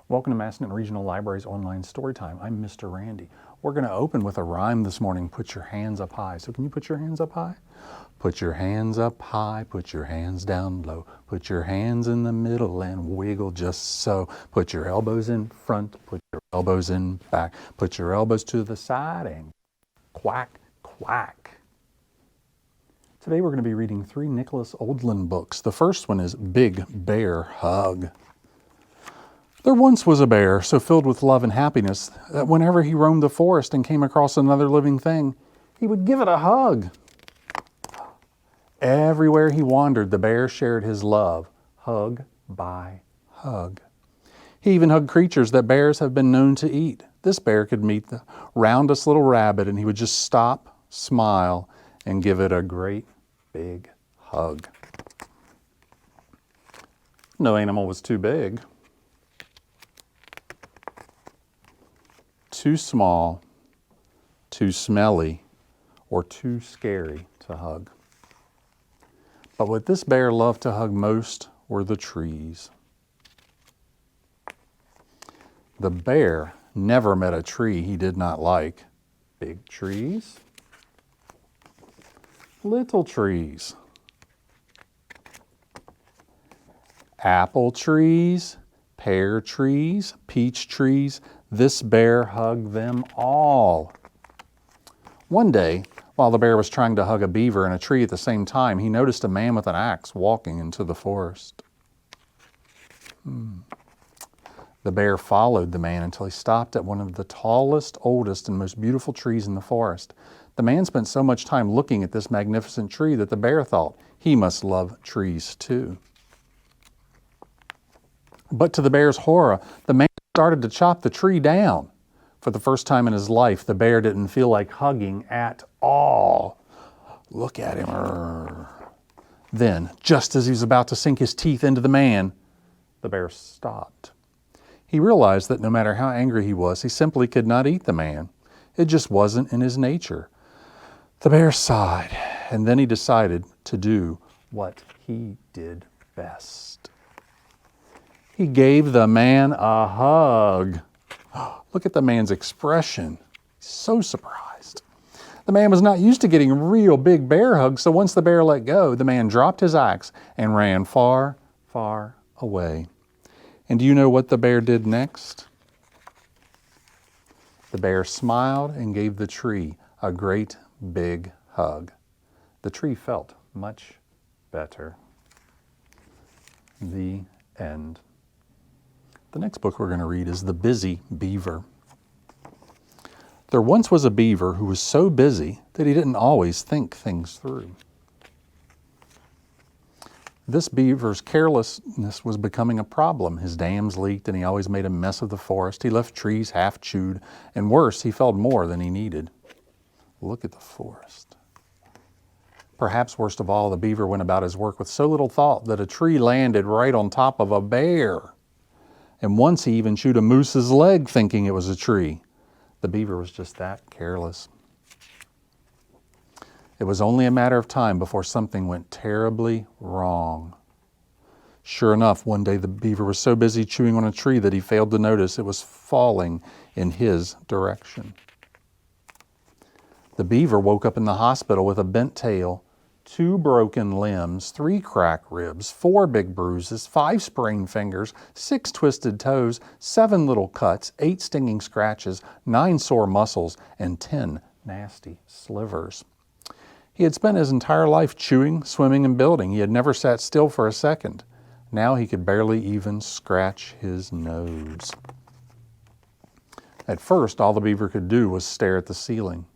Welcome to Massanutten Regional Library's online storytime. I'm Mr. Randy. We're going to open with a rhyme this morning, put your hands up high. So can you put your hands up high? Put your hands up high, put your hands down low. Put your hands in the middle and wiggle just so. Put your elbows in front, put your elbows in back. Put your elbows to the side and quack, quack. Today we're going to be reading 3 Nicholas Oldland books. The first one is Big Bear Hug. There once was a bear so filled with love and happiness that whenever he roamed the forest and came across another living thing, he would give it a hug. Everywhere he wandered, the bear shared his love, hug by hug. He even hugged creatures that bears have been known to eat. This bear could meet the roundest little rabbit and he would just stop, smile, and give it a great big hug. No animal was too big, too small, too smelly, or too scary to hug. But what this bear loved to hug most were the trees. The bear never met a tree he did not like. Big trees, little trees, apple trees, pear trees, peach trees. This bear hugged them all. One day, while the bear was trying to hug a beaver and a tree at the same time, he noticed a man with an axe walking into the forest. The bear followed the man until he stopped at one of the tallest, oldest, and most beautiful trees in the forest. The man spent so much time looking at this magnificent tree that the bear thought he must love trees too. But to the bear's horror, the man started to chop the tree down. For the first time in his life, the bear didn't feel like hugging at all. Look at him. Then, just as he was about to sink his teeth into the man, the bear stopped. He realized that no matter how angry he was, he simply could not eat the man. It just wasn't in his nature. The bear sighed, and then he decided to do what he did best. He gave the man a hug. Look at the man's expression. He's so surprised. The man was not used to getting real big bear hugs, so once the bear let go, the man dropped his axe and ran far, far away. And do you know what the bear did next? The bear smiled and gave the tree a great big hug. The tree felt much better. The end. The next book we're going to read is The Busy Beaver. There once was a beaver who was so busy that he didn't always think things through. This beaver's carelessness was becoming a problem. His dams leaked and he always made a mess of the forest. He left trees half chewed, and worse, he felled more than he needed. Look at the forest. Perhaps worst of all, the beaver went about his work with so little thought that a tree landed right on top of a bear. And once he even chewed a moose's leg thinking it was a tree. The beaver was just that careless. It was only a matter of time before something went terribly wrong. Sure enough, one day the beaver was so busy chewing on a tree that he failed to notice it was falling in his direction. The beaver woke up in the hospital with a bent tail, 2 broken limbs, 3 cracked ribs, 4 big bruises, 5 sprained fingers, 6 twisted toes, 7 little cuts, 8 stinging scratches, 9 sore muscles, and 10 nasty slivers. He had spent his entire life chewing, swimming, and building. He had never sat still for a second. Now he could barely even scratch his nose. At first, all the beaver could do was stare at the ceiling.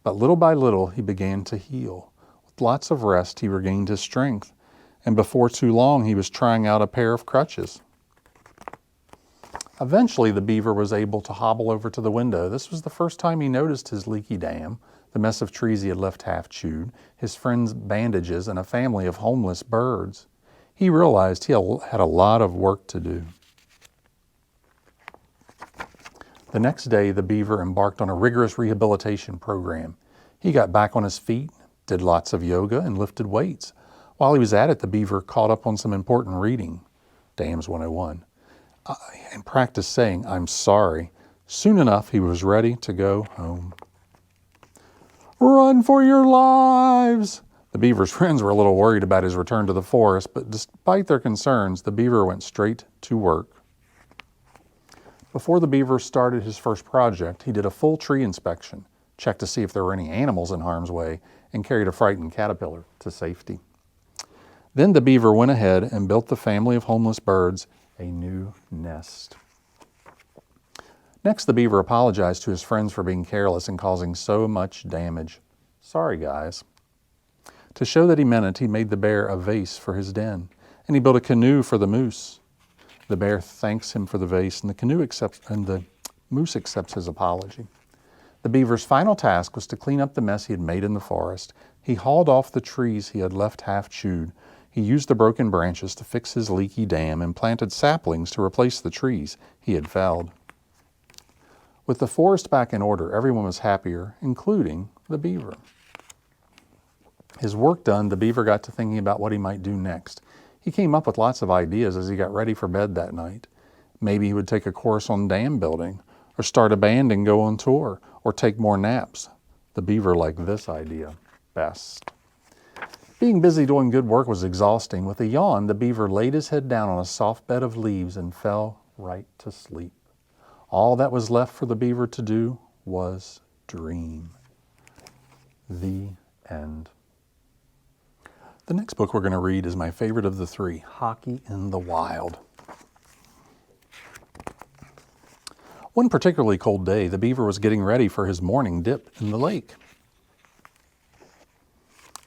But little by little, he began to heal. With lots of rest, he regained his strength. And before too long, he was trying out a pair of crutches. Eventually, the beaver was able to hobble over to the window. This was the first time he noticed his leaky dam, the mess of trees he had left half chewed, his friends' bandages, and a family of homeless birds. He realized he had a lot of work to do. The next day, the beaver embarked on a rigorous rehabilitation program. He got back on his feet, did lots of yoga, and lifted weights. While he was at it, the beaver caught up on some important reading. Dams 101. and practiced saying, "I'm sorry." Soon enough, he was ready to go home. "Run for your lives!" The beaver's friends were a little worried about his return to the forest, but despite their concerns, the beaver went straight to work. Before the beaver started his first project, he did a full tree inspection, checked to see if there were any animals in harm's way, and carried a frightened caterpillar to safety. Then the beaver went ahead and built the family of homeless birds a new nest. Next, the beaver apologized to his friends for being careless and causing so much damage. "Sorry, guys." To show that he meant it, he made the bear a vase for his den, and he built a canoe for the moose. The bear thanks him for the vase, and the moose accepts his apology. The beaver's final task was to clean up the mess he had made in the forest. He hauled off the trees he had left half chewed. He used the broken branches to fix his leaky dam and planted saplings to replace the trees he had felled. With the forest back in order, everyone was happier, including the beaver. His work done, the beaver got to thinking about what he might do next. He came up with lots of ideas as he got ready for bed that night. Maybe he would take a course on dam building, or start a band and go on tour, or take more naps. The beaver liked this idea best. Being busy doing good work was exhausting. With a yawn, the beaver laid his head down on a soft bed of leaves and fell right to sleep. All that was left for the beaver to do was dream. The end. The next book we're going to read is my favorite of the three, Hockey in the Wild. One particularly cold day, the beaver was getting ready for his morning dip in the lake.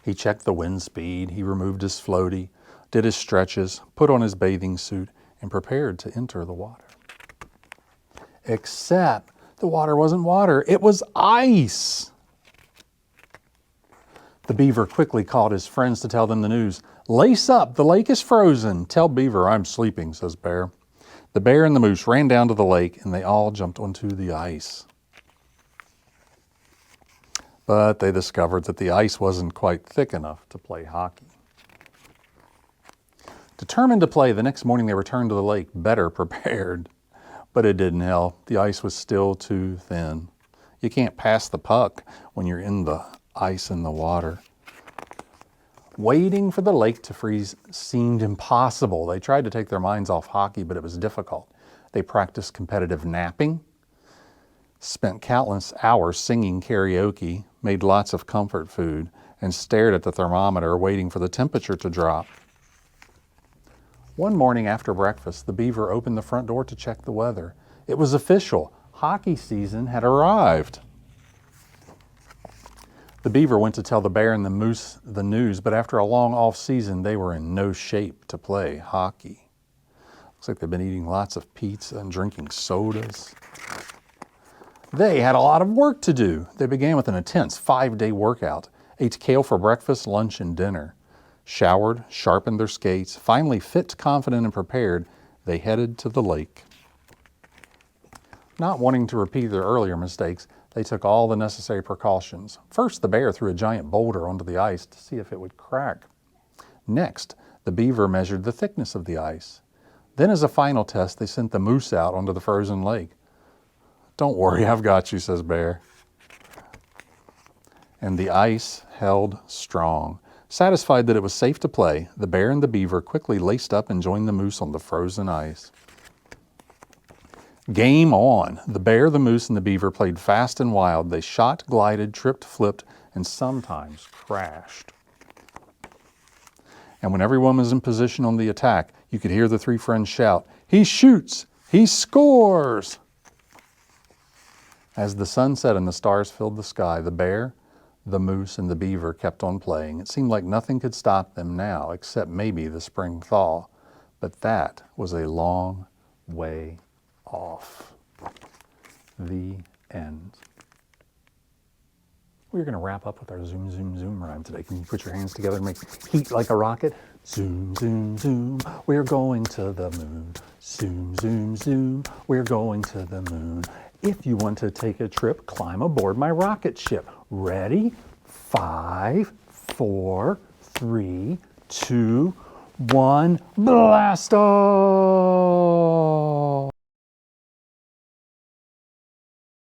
He checked the wind speed, he removed his floaty, did his stretches, put on his bathing suit, and prepared to enter the water. Except the water wasn't water, it was ice. The beaver quickly called his friends to tell them the news. "Lace up, the lake is frozen." "Tell Beaver I'm sleeping," says Bear. The bear and the moose ran down to the lake and they all jumped onto the ice. But they discovered that the ice wasn't quite thick enough to play hockey. Determined to play, the next morning they returned to the lake better prepared. But it didn't help. The ice was still too thin. You can't pass the puck when you're in the ice in the water. Waiting for the lake to freeze seemed impossible. They tried to take their minds off hockey, but it was difficult. They practiced competitive napping, spent countless hours singing karaoke, made lots of comfort food, and stared at the thermometer waiting for the temperature to drop. One morning after breakfast, the beaver opened the front door to check the weather. It was official. Hockey season had arrived. The beaver went to tell the bear and the moose the news, but after a long off season, they were in no shape to play hockey. Looks like they've been eating lots of pizza and drinking sodas. They had a lot of work to do. They began with an intense 5-day workout, ate kale for breakfast, lunch, and dinner, showered, sharpened their skates. Finally, fit, confident, and prepared, they headed to the lake. Not wanting to repeat their earlier mistakes, they took all the necessary precautions. First, the bear threw a giant boulder onto the ice to see if it would crack. Next, the beaver measured the thickness of the ice. Then, as a final test, they sent the moose out onto the frozen lake. "Don't worry, I've got you," says Bear. And the ice held strong. Satisfied that it was safe to play, the bear and the beaver quickly laced up and joined the moose on the frozen ice. Game on. The bear, the moose, and the beaver played fast and wild. They shot, glided, tripped, flipped, and sometimes crashed. And when everyone was in position on the attack, you could hear the three friends shout, "He shoots! He scores!" As the sun set and the stars filled the sky, the bear, the moose, and the beaver kept on playing. It seemed like nothing could stop them now, except maybe the spring thaw. But that was a long way off. The end. We're going to wrap up with our zoom, zoom, zoom rhyme today. Can you put your hands together and make heat like a rocket? Zoom, zoom, zoom, we're going to the moon. Zoom, zoom, zoom, we're going to the moon. If you want to take a trip, climb aboard my rocket ship. Ready? 5, 4, 3, 2, 1, blast off!